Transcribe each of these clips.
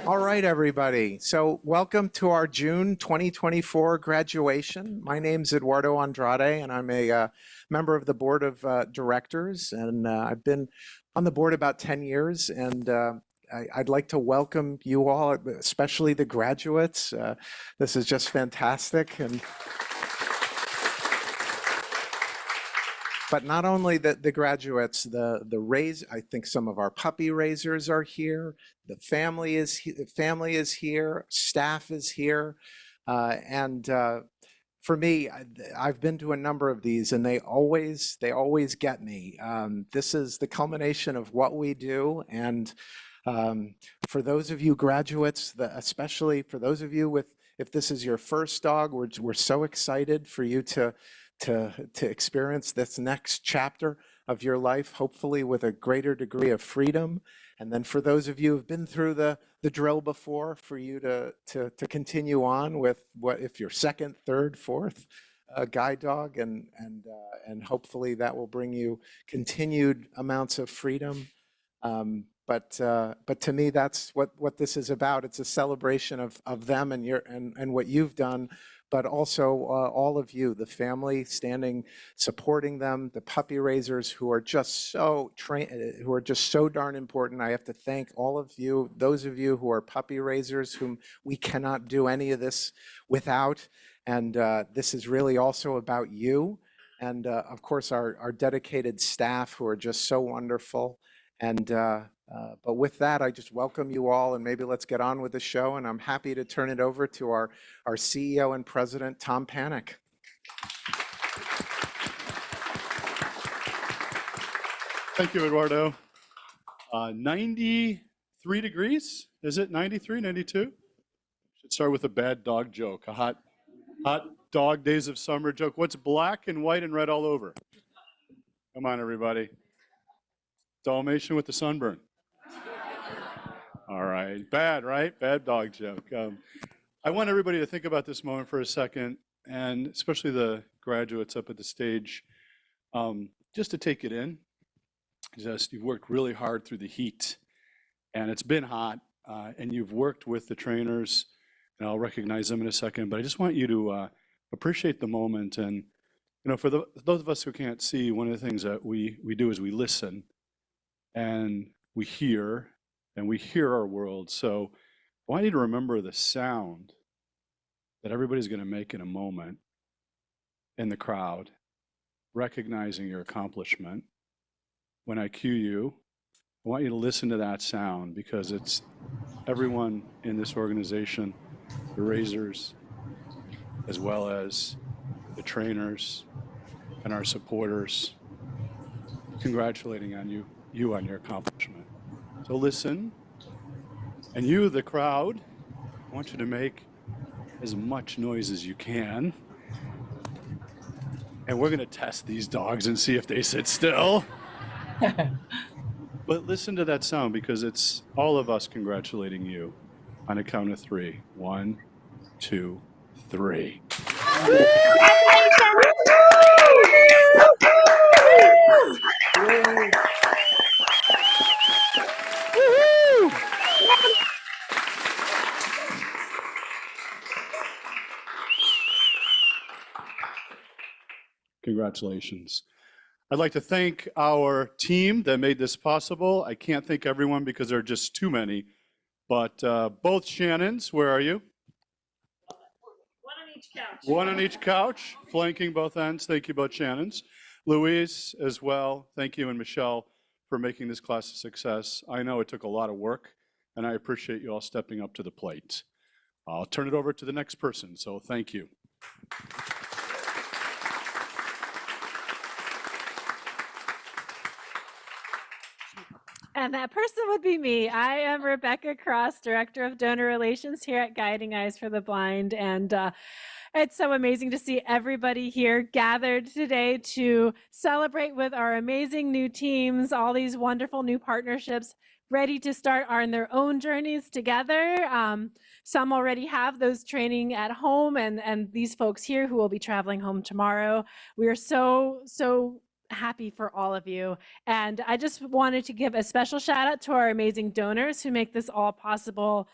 All right, everybody. So welcome to our June 2024 graduation. My name's Eduardo Andrade, and I'm a member of the board of directors. And I've been on the board about 10 years. And I'd like to welcome you all, especially the graduates. This is just fantastic. But not only the graduates, I think some of our puppy raisers are here. The family is here. Staff is here, and for me, I've been to a number of these, and they always get me. This is the culmination of what we do, and for those of you graduates, especially for those of you if this is your first dog, we're so excited for you to experience this next chapter of your life, hopefully with a greater degree of freedom. And then for those of you who've been through the drill before, for you to continue on with what if you're second, third, fourth guide dog, and hopefully that will bring you continued amounts of freedom. But to me, that's what this is about. It's a celebration of them and what you've done, but also all of you, the family standing, supporting them, the puppy raisers who are just so darn important. I have to thank all of you, those of you who are puppy raisers, whom we cannot do any of this without. And this is really also about you. And of course, our dedicated staff who are just so wonderful. And but with that, I just welcome you all, and maybe let's get on with the show. And I'm happy to turn it over to our CEO and president, Tom Panic. Thank you, Eduardo. 93 degrees, is it 93, 92? Should start with a bad dog joke, a hot dog days of summer joke. What's black and white and red all over? Come on, everybody. Dalmatian with the sunburn. All right, bad, right? Bad dog joke. I want everybody to think about this moment for a second, and especially the graduates up at the stage, just to take it in. You've worked really hard through the heat, and it's been hot, and you've worked with the trainers, and I'll recognize them in a second, but I just want you to appreciate the moment. And for those of us who can't see, one of the things that we do is we listen, and we hear our world. So I want you to remember the sound that everybody's going to make in a moment in the crowd, recognizing your accomplishment. When I cue you, I want you to listen to that sound, because it's everyone in this organization, the raisers, as well as the trainers and our supporters, congratulating on you on your accomplishment. So listen, and you, the crowd, I want you to make as much noise as you can. And we're going to test these dogs and see if they sit still. But listen to that sound, because it's all of us congratulating you on a count of three. 1, 2, 3. Congratulations. I'd like to thank our team that made this possible. I can't thank everyone because there are just too many, but both Shannons, where are you? One on each couch. One on each couch, flanking both ends. Thank you, both Shannons. Louise as well, thank you, and Michelle for making this class a success. I know it took a lot of work, and I appreciate you all stepping up to the plate. I'll turn it over to the next person, so thank you. And that person would be me. I am Rebecca Cross, Director of Donor Relations here at Guiding Eyes for the Blind. And it's so amazing to see everybody here gathered today to celebrate with our amazing new teams, all these wonderful new partnerships ready to start on their own journeys together. Some already have those training at home, and these folks here who will be traveling home tomorrow. We are so happy for all of you. And I just wanted to give a special shout out to our amazing donors who make this all possible.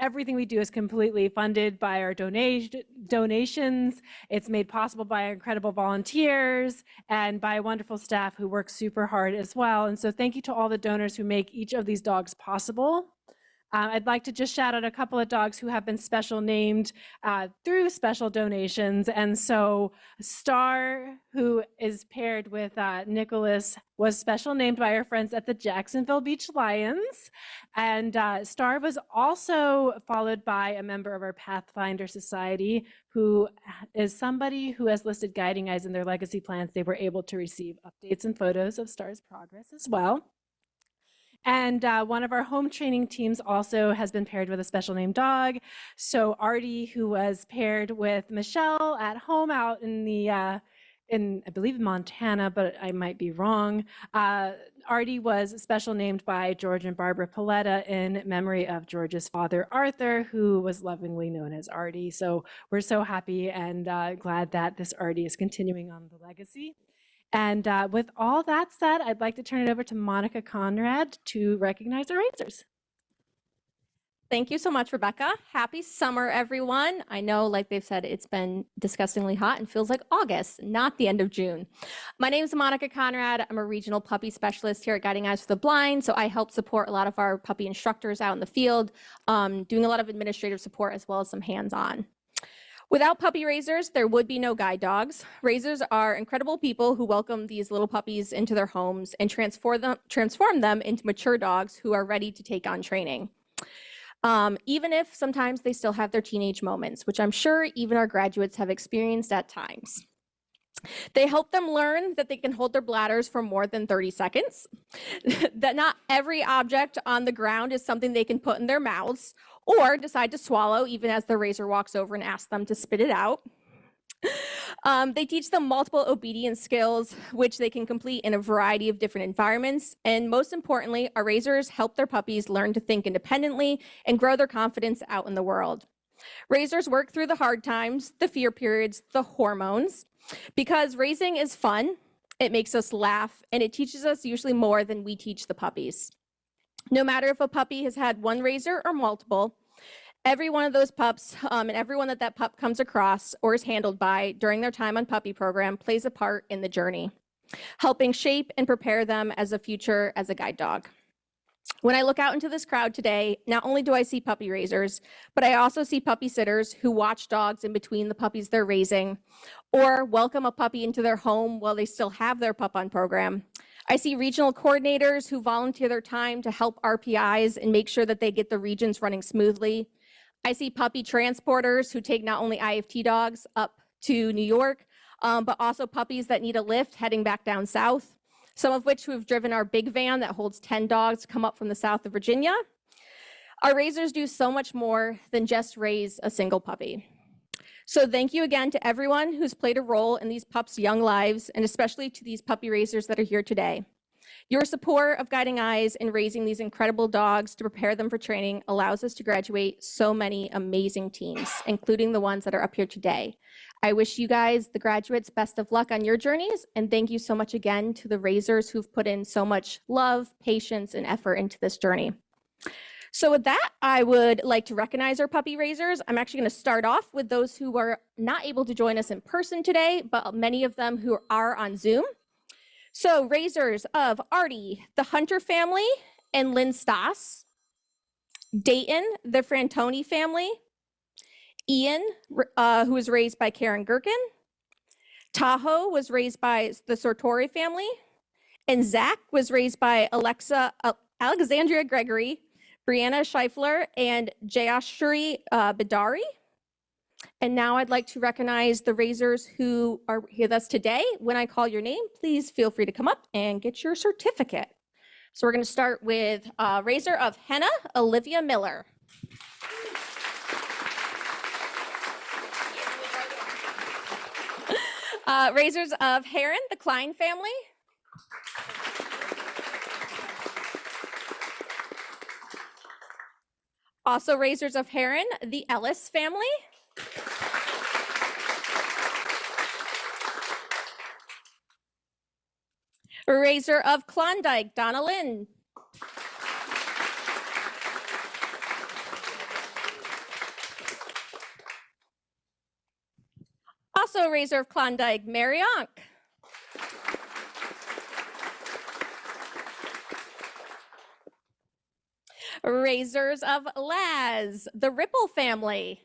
Everything we do is completely funded by our donations. It's made possible by our incredible volunteers and by wonderful staff who work super hard as well. And so thank you to all the donors who make each of these dogs possible. I'd like to just shout out a couple of dogs who have been special named through special donations. And so Star, who is paired with Nicholas, was special named by our friends at the Jacksonville Beach Lions. And Star was also followed by a member of our Pathfinder Society, who is somebody who has listed Guiding Eyes in their legacy plans. They were able to receive updates and photos of Star's progress as well. And one of our home training teams also has been paired with a special name dog. So Artie, who was paired with Michelle at home out in the, I believe Montana, but I might be wrong. Artie was special named by George and Barbara Paletta in memory of George's father, Arthur, who was lovingly known as Artie. So we're so happy and glad that this Artie is continuing on the legacy. And with all that said, I'd like to turn it over to Monica Conrad to recognize our raisers. Thank you so much, Rebecca. Happy summer, everyone. I know, like they've said, it's been disgustingly hot and feels like August, not the end of June. My name is Monica Conrad. I'm a regional puppy specialist here at Guiding Eyes for the Blind. So I help support a lot of our puppy instructors out in the field, doing a lot of administrative support as well as some hands-on. Without puppy raisers, there would be no guide dogs. Raisers are incredible people who welcome these little puppies into their homes and transform them into mature dogs who are ready to take on training. Even if sometimes they still have their teenage moments, which I'm sure even our graduates have experienced at times. They help them learn that they can hold their bladders for more than 30 seconds, that not every object on the ground is something they can put in their mouths or decide to swallow even as the raiser walks over and asks them to spit it out. They teach them multiple obedience skills, which they can complete in a variety of different environments. And most importantly, our raisers help their puppies learn to think independently and grow their confidence out in the world. Raisers work through the hard times, the fear periods, the hormones, because raising is fun, it makes us laugh, and it teaches us usually more than we teach the puppies. No matter if a puppy has had one raiser or multiple, every one of those pups and everyone that pup comes across or is handled by during their time on puppy program plays a part in the journey, helping shape and prepare them as a future as a guide dog. When I look out into this crowd today, not only do I see puppy raisers, but I also see puppy sitters who watch dogs in between the puppies they're raising, or welcome a puppy into their home while they still have their pup on program. I see regional coordinators who volunteer their time to help RPIs and make sure that they get the regions running smoothly. I see puppy transporters who take not only IFT dogs up to New York, but also puppies that need a lift heading back down south, some of which who have driven our big van that holds 10 dogs to come up from the south of Virginia. Our raisers do so much more than just raise a single puppy. So thank you again to everyone who's played a role in these pups' young lives, and especially to these puppy raisers that are here today. Your support of Guiding Eyes in raising these incredible dogs to prepare them for training allows us to graduate so many amazing teams, including the ones that are up here today. I wish you guys, the graduates, best of luck on your journeys, and thank you so much again to the raisers who've put in so much love, patience, and effort into this journey. So with that, I would like to recognize our puppy raisers. I'm actually going to start off with those who were not able to join us in person today, but many of them who are on Zoom. So raisers of Artie, the Hunter family, and Lynn Stoss. Dayton, the Frantoni family. Ian, who was raised by Karen Gherkin. Tahoe was raised by the Sartori family. And Zach was raised by Alexandria Gregory, Brianna Scheifler, and Jayashri Bidari. And now I'd like to recognize the raisers who are here with us today. When I call your name, please feel free to come up and get your certificate. So we're going to start with raiser of Henna, Olivia Miller. Raisers of Heron, the Klein family. Also raisers of Heron, the Ellis family. Raiser of Klondike, Donna Lynn. Also Raiser of Klondike, Mary Onk. Raisers of Laz, the Ripple family.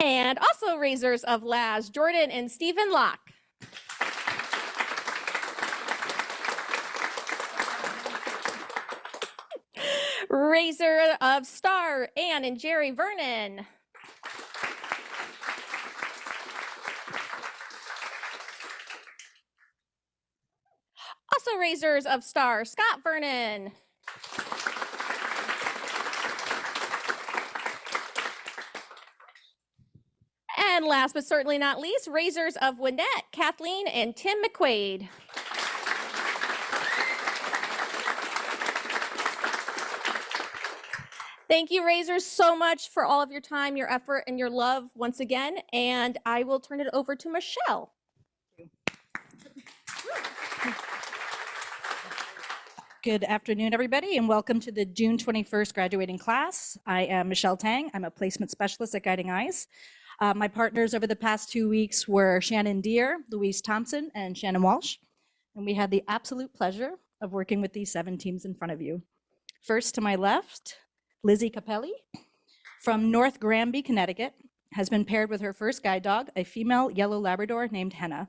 And also raisers of Laz, Jordan and Stephen Locke. Raiser of Star, Ann and Jerry Vernon. Also raisers of Star, Scott Vernon. And last but certainly not least, raisers of Winnett, Kathleen and Tim McQuaid. Thank you, raisers, so much for all of your time, your effort, and your love once again. And I will turn it over to Michelle. Good afternoon, everybody, and welcome to the June 21st graduating class. I am Michelle Tang. I'm a placement specialist at Guiding Eyes. My partners over the past 2 weeks were Shannon Deere, Louise Thompson, and Shannon Walsh. And we had the absolute pleasure of working with these 7 teams in front of you. First to my left, Lizzie Capelli from North Granby, Connecticut, has been paired with her first guide dog, a female yellow Labrador named Henna.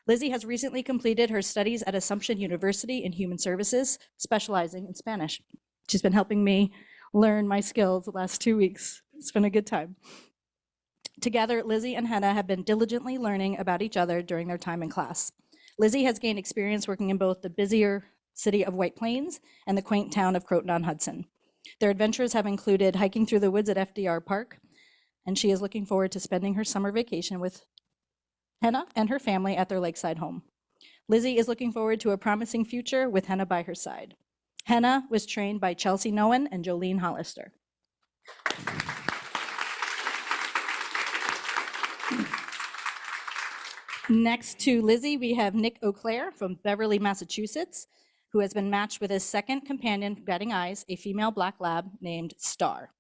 Lizzie has recently completed her studies at Assumption University in Human Services, specializing in Spanish. She's been helping me learn my skills the last 2 weeks. It's been a good time. Together, Lizzie and Henna have been diligently learning about each other during their time in class. Lizzie has gained experience working in both the busier city of White Plains and the quaint town of Croton-on-Hudson. Their adventures have included hiking through the woods at FDR Park, and she is looking forward to spending her summer vacation with Henna and her family at their lakeside home. Lizzie is looking forward to a promising future with Henna by her side. Henna was trained by Chelsea Nowen and Jolene Hollister. Next to Lizzie, we have Nick O'Clair from Beverly, Massachusetts, who has been matched with his second companion from Guiding Eyes, a female black lab named Star.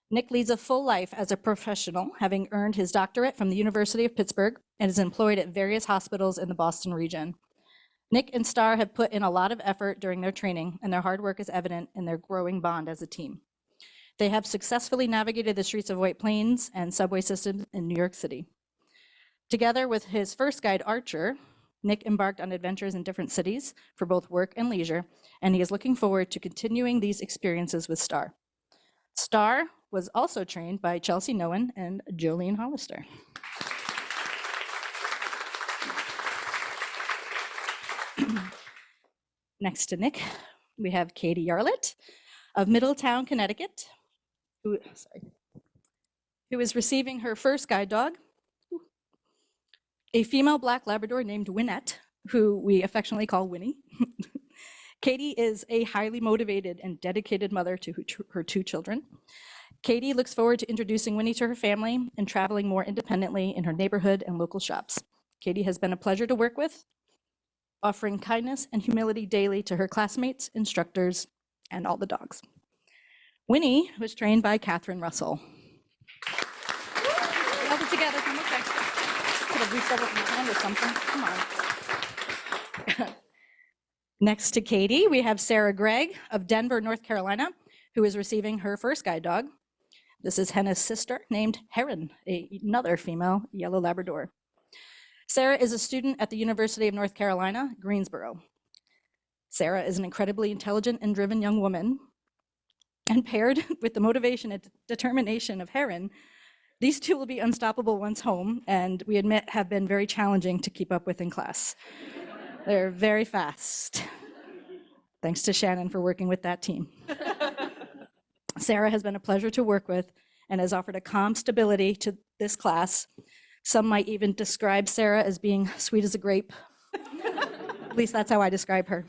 Nick leads a full life as a professional, having earned his doctorate from the University of Pittsburgh and is employed at various hospitals in the Boston region. Nick and Star have put in a lot of effort during their training, and their hard work is evident in their growing bond as a team. They have successfully navigated the streets of White Plains and subway systems in New York City. Together with his first guide, Archer, Nick embarked on adventures in different cities for both work and leisure, and he is looking forward to continuing these experiences with Star. Star was also trained by Chelsea Nowen and Jolene Hollister. Next to Nick, we have Katie Yarlett of Middletown, Connecticut, who is receiving her first guide dog, a female black Labrador named Winnett, who we affectionately call Winnie. Katie is a highly motivated and dedicated mother to her 2 children. Katie looks forward to introducing Winnie to her family and traveling more independently in her neighborhood and local shops. Katie has been a pleasure to work with, offering kindness and humility daily to her classmates, instructors, and all the dogs. Winnie was trained by Catherine Russell. Hold it together, come on, Dexter. Could have reached over from your hand or something, come on. Next to Katie, we have Sarah Gregg of Denver, North Carolina, who is receiving her first guide dog. This is Henna's sister named Heron, another female yellow Labrador. Sarah is a student at the University of North Carolina, Greensboro. Sarah is an incredibly intelligent and driven young woman, and paired with the motivation and determination of Heron, these 2 will be unstoppable once home, and we admit have been very challenging to keep up with in class. They're very fast. Thanks to Shannon for working with that team. Sarah has been a pleasure to work with and has offered a calm stability to this class. Some might even describe Sarah as being sweet as a grape. At least that's how I describe her.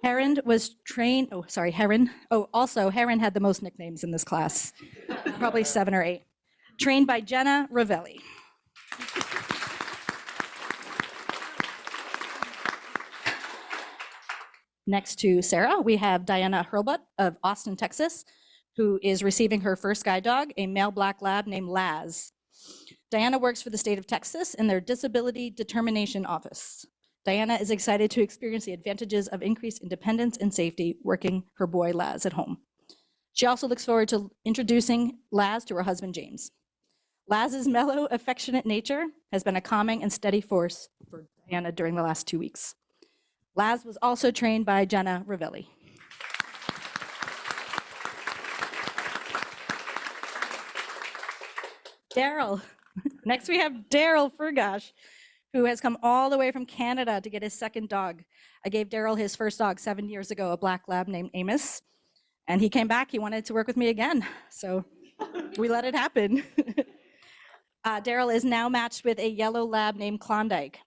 Heron was trained, oh, sorry, Heron. Oh, also, Heron had the most nicknames in this class, probably 7 or 8. Trained by Jenna Ravelli. Next to Sarah, we have Diana Hurlbut of Austin, Texas, who is receiving her first guide dog, a male black lab named Laz. Diana works for the state of Texas in their Disability Determination Office. Diana is excited to experience the advantages of increased independence and safety working her boy Laz at home. She also looks forward to introducing Laz to her husband, James. Laz's mellow, affectionate nature has been a calming and steady force for Diana during the last 2 weeks. Laz was also trained by Jenna Ravelli. Daryl. Next we have Daryl Furgash, who has come all the way from Canada to get his second dog. I gave Daryl his first dog 7 years ago, a black lab named Amos, and he came back. He wanted to work with me again, so we let it happen. Daryl is now matched with a yellow lab named Klondike.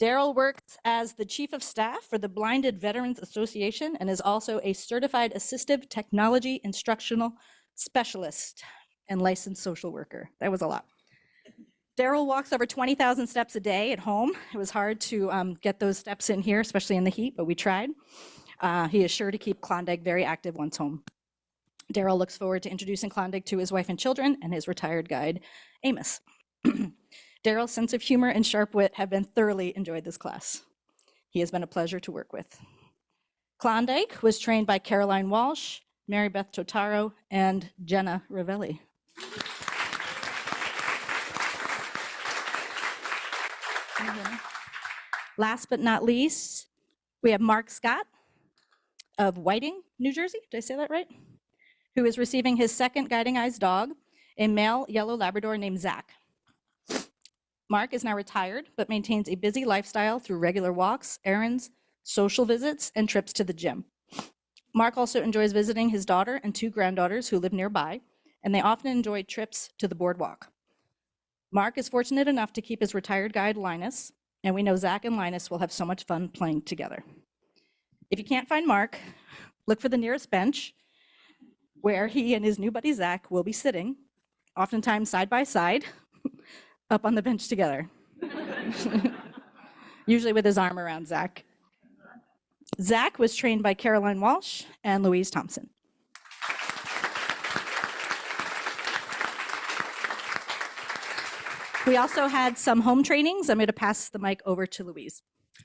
Daryl works as the Chief of Staff for the Blinded Veterans Association and is also a certified assistive technology instructional specialist and licensed social worker. That was a lot. Daryl walks over 20,000 steps a day at home. It was hard to get those steps in here, especially in the heat, but we tried. He is sure to keep Klondike very active once home. Daryl looks forward to introducing Klondike to his wife and children and his retired guide, Amos. Daryl's sense of humor and sharp wit have been thoroughly enjoyed this class. He has been a pleasure to work with. Klondike was trained by Caroline Walsh, Mary Beth Totaro, and Jenna Ravelli. Last but not least, we have Mark Scott of Whiting, New Jersey. Did I say that right? Who is receiving his second Guiding Eyes dog, a male yellow Labrador named Zach. Mark is now retired, but maintains a busy lifestyle through regular walks, errands, social visits, and trips to the gym. Mark also enjoys visiting his daughter and 2 granddaughters who live nearby, and they often enjoy trips to the boardwalk. Mark is fortunate enough to keep his retired guide, Linus, and we know Zach and Linus will have so much fun playing together. If you can't find Mark, look for the nearest bench where he and his new buddy, Zach, will be sitting, oftentimes side by side, up on the bench together, usually with his arm around Zach. Zach was trained by Caroline Walsh and Louise Thompson. We also had some home trainings. I'm going to pass the mic over to Louise.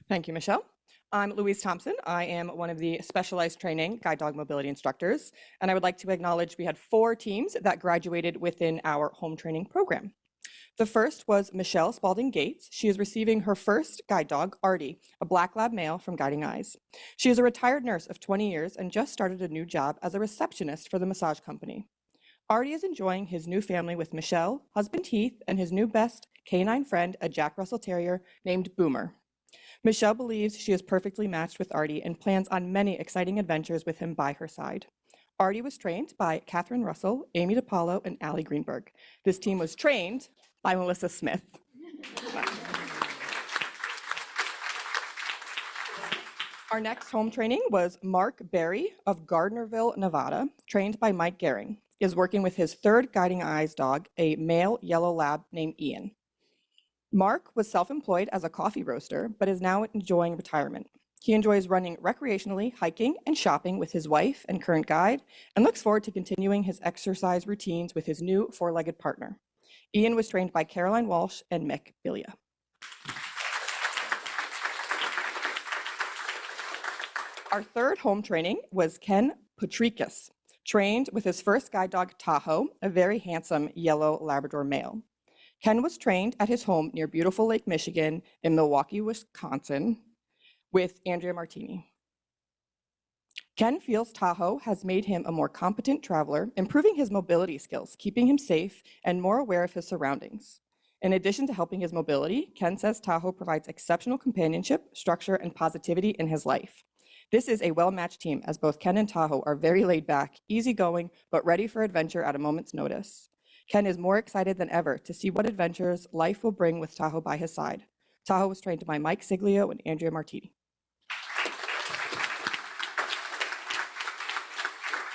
Thank you, Michelle. I'm Louise Thompson. I am one of the specialized training guide dog mobility instructors, and I would like to acknowledge we had 4 teams that graduated within our home training program. The first was Michelle Spalding Gates. She is receiving her first guide dog, Artie, a black lab male from Guiding Eyes. She is a retired nurse of 20 years and just started a new job as a receptionist for the massage company. Artie is enjoying his new family with Michelle, husband Heath, and his new best canine friend, a Jack Russell Terrier named Boomer. Michelle believes she is perfectly matched with Artie and plans on many exciting adventures with him by her side. Artie was trained by Catherine Russell, Amy DiPaolo, and Allie Greenberg. This team was trained by Melissa Smith. Our next home training was Mark Berry of Gardnerville, Nevada, trained by Mike Gehring. He is working with his 3rd Guiding Eyes dog, a male yellow lab named Ian. Mark was self-employed as a coffee roaster, but is now enjoying retirement. He enjoys running recreationally, hiking, and shopping with his wife and current guide, and looks forward to continuing his exercise routines with his new 4-legged partner. Ian was trained by Caroline Walsh and Mick Bilia. Our 3rd home training was Ken Putrikas, trained with his first guide dog, Tahoe, a very handsome yellow Labrador male. Ken was trained at his home near beautiful Lake Michigan in Milwaukee, Wisconsin, with Andrea Martini. Ken feels Tahoe has made him a more competent traveler, improving his mobility skills, keeping him safe, and more aware of his surroundings. In addition to helping his mobility, Ken says Tahoe provides exceptional companionship, structure, and positivity in his life. This is a well-matched team, as both Ken and Tahoe are very laid back, easygoing, but ready for adventure at a moment's notice. Ken is more excited than ever to see what adventures life will bring with Tahoe by his side. Tahoe was trained by Mike Siglio and Andrea Martini.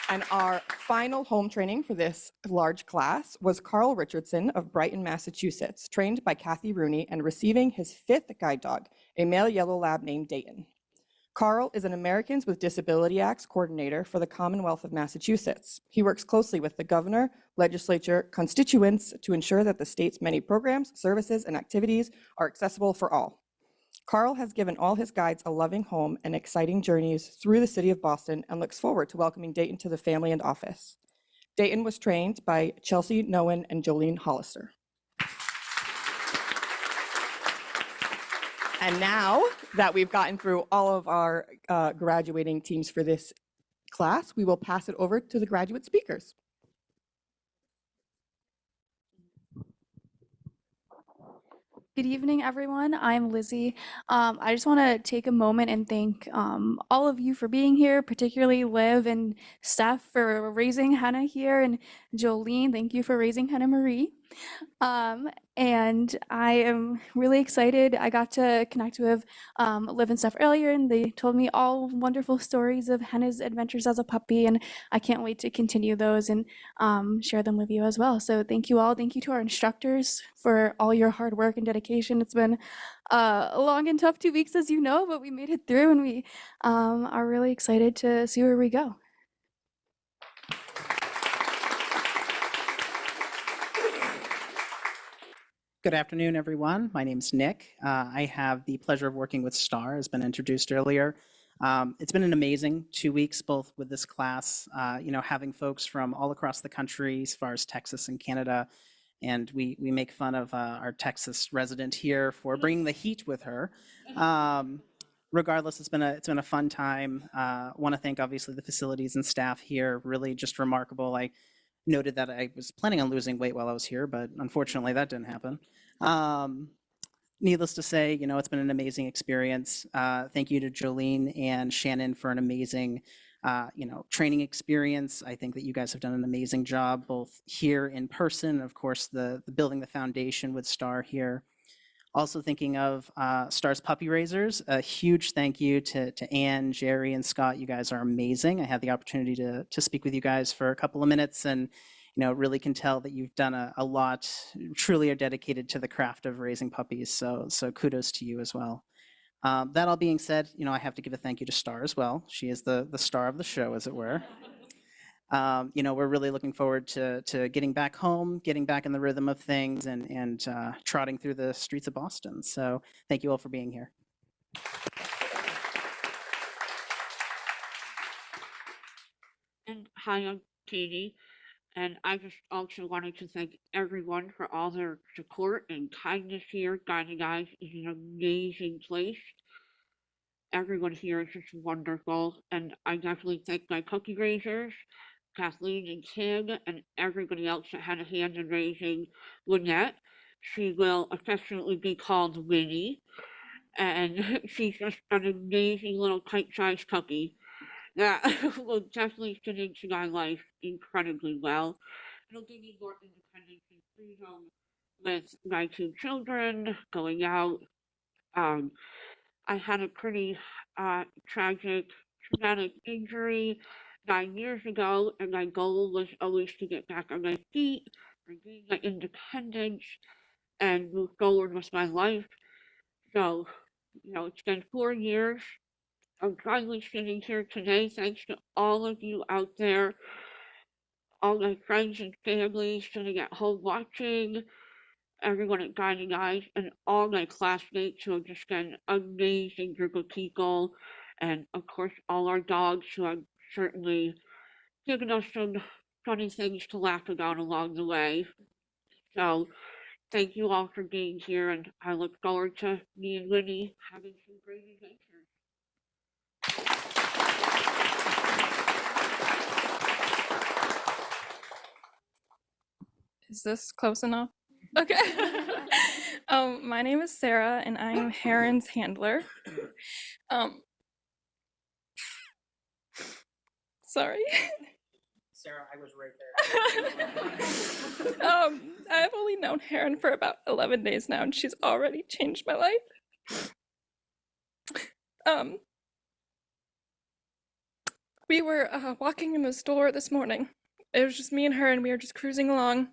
And our final home training for this large class was Carl Richardson of Brighton, Massachusetts, trained by Kathy Rooney and receiving his 5th guide dog, a male yellow lab named Dayton. Carl is an Americans with Disability Acts coordinator for the Commonwealth of Massachusetts. He works closely with the governor, legislature, constituents to ensure that the state's many programs, services, and activities are accessible for all. Carl has given all his guides a loving home and exciting journeys through the city of Boston and looks forward to welcoming Dayton to the family and office. Dayton was trained by Chelsea Nowen and Jolene Hollister. And now that we've gotten through all of our graduating teams for this class, we will pass it over to the graduate speakers. Good evening, everyone. I'm Lizzie. I just want to take a moment and thank all of you for being here, particularly Liv and Steph for raising Hannah here, and Jolene, thank you for raising Hannah Marie. And I am really excited. I got to connect with Liv and Steph earlier, and they told me all wonderful stories of Hannah's adventures as a puppy, and I can't wait to continue those and share them with you as well. So thank you all. Thank you to our instructors for all your hard work and dedication. It's been a long and tough 2 weeks, as you know, but we made it through, and we are really excited to see where we go. Good afternoon, everyone. My name's Nick. I have the pleasure of working with STAR, as been introduced earlier. It's been an amazing 2 weeks, both with this class, having folks from all across the country, as far as Texas and Canada. And we make fun of our Texas resident here for bringing the heat with her. Regardless, it's been a fun time. Want to thank, obviously, the facilities and staff here, really just remarkable. I noted that I was planning on losing weight while I was here, but unfortunately that didn't happen. Needless to say, it's been an amazing experience. Thank you to Jolene and Shannon for an amazing, training experience. I think that you guys have done an amazing job, both here in person, of course, the building the foundation with STAR here. Also thinking of STAR's puppy raisers, a huge thank you to Anne, Jerry, and Scott. You guys are amazing. I had the opportunity to speak with you guys for a couple of minutes, and really can tell that you've done a lot, truly are dedicated to the craft of raising puppies. So kudos to you as well. That all being said, I have to give a thank you to STAR as well. She is the star of the show, as it were. We're really looking forward to getting back home, getting back in the rhythm of things, and trotting through the streets of Boston. So thank you all for being here. And hi, I'm Katie. And I just also wanted to thank everyone for all their support and kindness here. Guiding Eyes is an amazing place. Everyone here is just wonderful. And I definitely thank my puppy raisers, Kathleen and Kim, and everybody else that had a hand in raising Lynette. She will affectionately be called Winnie. And she's just an amazing little kite-sized puppy that will definitely fit into my life incredibly well. It'll give me more independence and freedom with my 2 children, going out. I had a pretty tragic, traumatic injury 9 years ago, and my goal was always to get back on my feet, regain my independence, and move forward with my life. So, it's been 4 years. I'm finally sitting here today thanks to all of you out there, all my friends and family sitting at home watching, everyone at Guiding Eyes, and all my classmates who have just been an amazing group of people, and of course all our dogs who have certainly given us some funny things to laugh about along the way. So thank you all for being here, and I look forward to me and Winnie having some great adventures. Is this close enough? Okay. My name is Sarah, and I'm Heron's handler. Sorry. Sarah, I was right there. I've only known Heron for about 11 days now, and she's already changed my life. we were walking in the store this morning. It was just me and her, and we were just cruising along.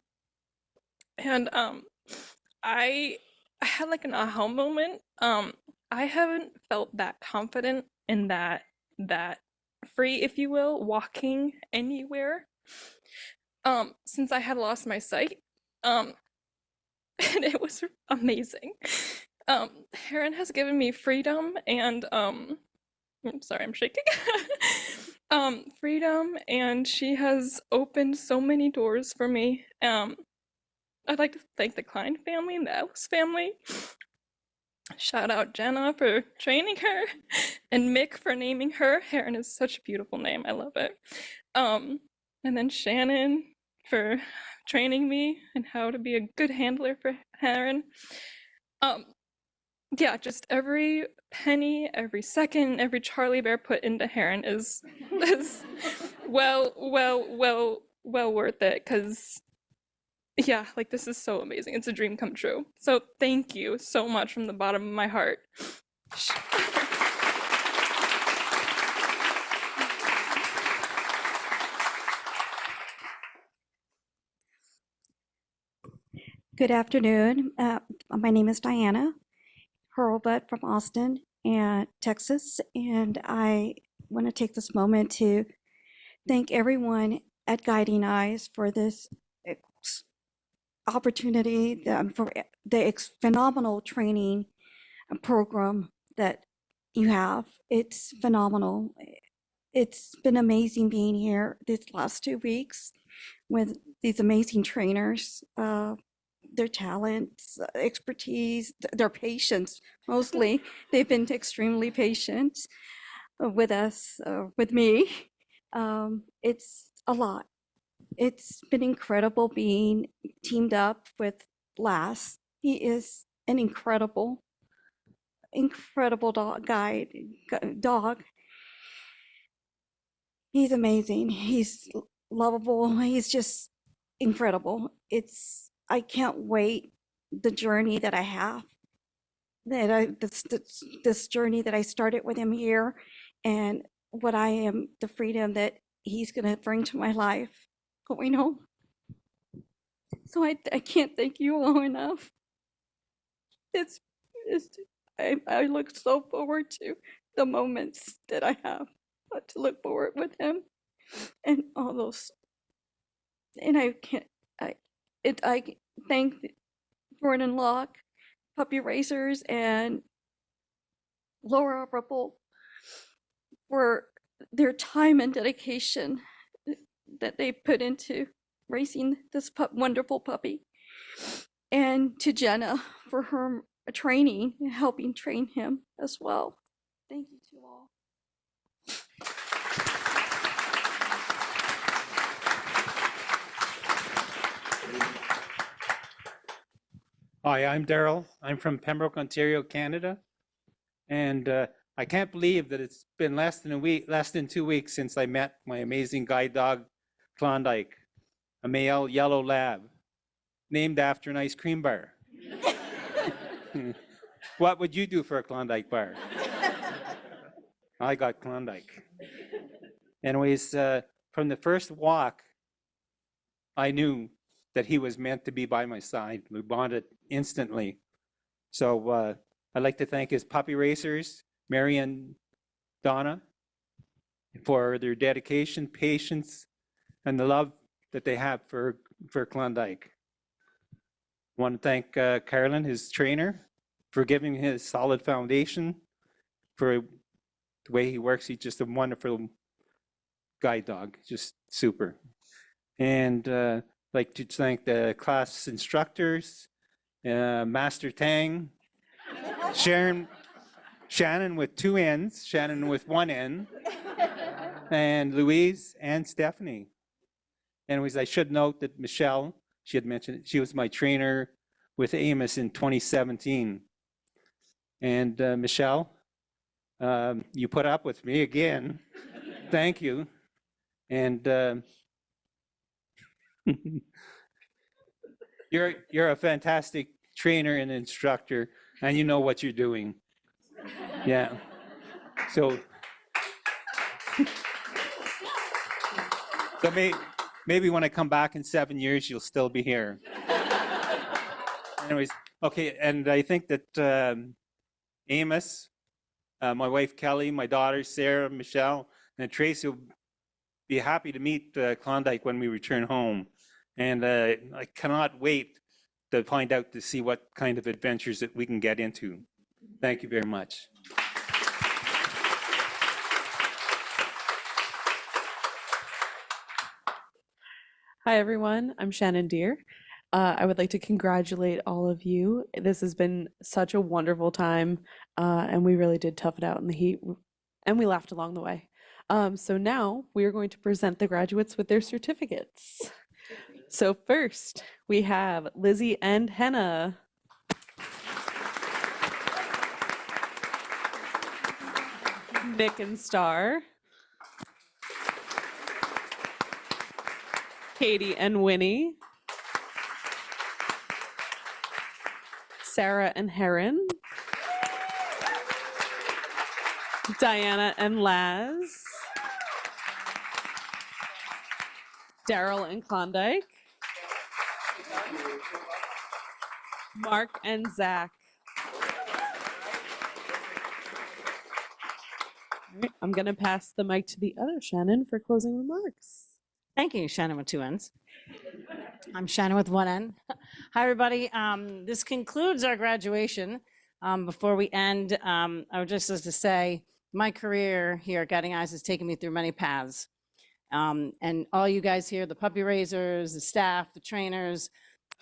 And I had like an aha moment. I haven't felt that confident in that free, if you will, walking anywhere since I had lost my sight. And it was amazing. Heron has given me freedom and I'm sorry, I'm shaking. Freedom, and she has opened so many doors for me. I'd like to thank the Klein family and the Ellis family. Shout out Jenna for training her and Mick for naming her. Heron is such a beautiful name. I love it. And then Shannon for training me and how to be a good handler for Heron. Yeah, just every penny, every second, every Charlie Bear put into Heron is well worth it, because yeah, like this is so amazing. It's a dream come true. So thank you so much from the bottom of my heart. Good afternoon. My name is Diana Hurlbut from Austin, Texas, and I want to take this moment to thank everyone at Guiding Eyes for this opportunity, for the phenomenal training program that you have. It's phenomenal. It's been amazing being here these last 2 weeks with these amazing trainers. Their talents, expertise, their patience, mostly. They've been extremely patient with us, with me. It's a lot. It's been incredible being teamed up with Lass. He is an incredible dog. He's amazing. He's lovable. He's just incredible. I can't wait the journey that I have, this journey that I started with him here, and the freedom that he's going to bring to my life going home. So I can't thank you all enough. I look so forward to the moments that I have to look forward with him and all those. And I thank Vernon Locke, Puppy Racers, and Laura Ripple for their time and dedication that they put into raising this wonderful puppy. And to Jenna for her training, helping train him as well. Thank you to all. Hi, I'm Daryl. I'm from Pembroke, Ontario, Canada. And I can't believe that it's been less than 2 weeks since I met my amazing guide dog, Klondike, a male yellow lab, named after an ice cream bar. What would you do for a Klondike bar? I got Klondike. Anyways, from the first walk, I knew that he was meant to be by my side. We bonded instantly. So I'd like to thank his puppy racers, Mary and Donna, for their dedication, patience, and the love that they have for Klondike. I want to thank Carolyn, his trainer, for giving his solid foundation, for the way he works. He's just a wonderful guide dog, just super. And I'd like to thank the class instructors, Master Tang, Shannon with 2 N's, Shannon with 1 N, and Louise and Stephanie. Anyways, I should note that Michelle, she had mentioned it, she was my trainer with Amos in 2017. And Michelle, you put up with me again. Thank you. And you're a fantastic trainer and instructor, and you know what you're doing. Yeah. So So maybe when I come back in 7 years, you'll still be here. Anyways, okay, and I think that Amos, my wife Kelly, my daughters Sarah, Michelle, and Tracy will be happy to meet Klondike when we return home. And I cannot wait to find out to see what kind of adventures that we can get into. Thank you very much. Hi, everyone. I'm Shannon Deere. I would like to congratulate all of you. This has been such a wonderful time, and we really did tough it out in the heat, and we laughed along the way. So now we are going to present the graduates with their certificates. So first, we have Lizzie and Henna. Nick and Star. Katie and Winnie. Sarah and Heron. Diana and Laz. Daryl and Klondike. Mark and Zach. All right, I'm going to pass the mic to the other Shannon for closing remarks. Thank you, Shannon with two N's. I'm Shannon with one N. Hi, everybody. This concludes our graduation. Before we end, I would just like to say my career here at Guiding Eyes has taken me through many paths. And all you guys here, the puppy raisers, the staff, the trainers,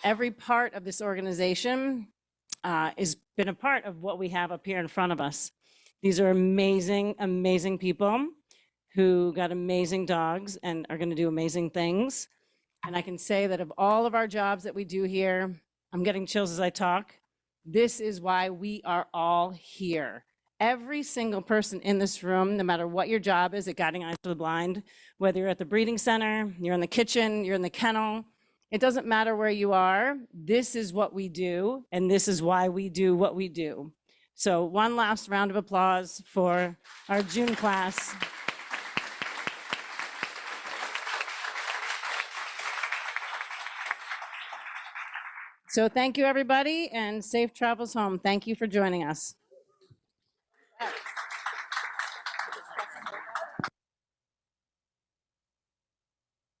every part of this organization has been a part of what we have up here in front of us. These are amazing, amazing people who got amazing dogs and are going to do amazing things. And I can say that of all of our jobs that we do here, I'm getting chills as I talk. This is why we are all here. Every single person in this room, no matter what your job is at Guiding Eyes for the Blind, whether you're at the breeding center, you're in the kitchen, you're in the kennel, it doesn't matter where you are. This is what we do, and this is why we do what we do. So one last round of applause for our June class. So thank you, everybody, and safe travels home. Thank you for joining us.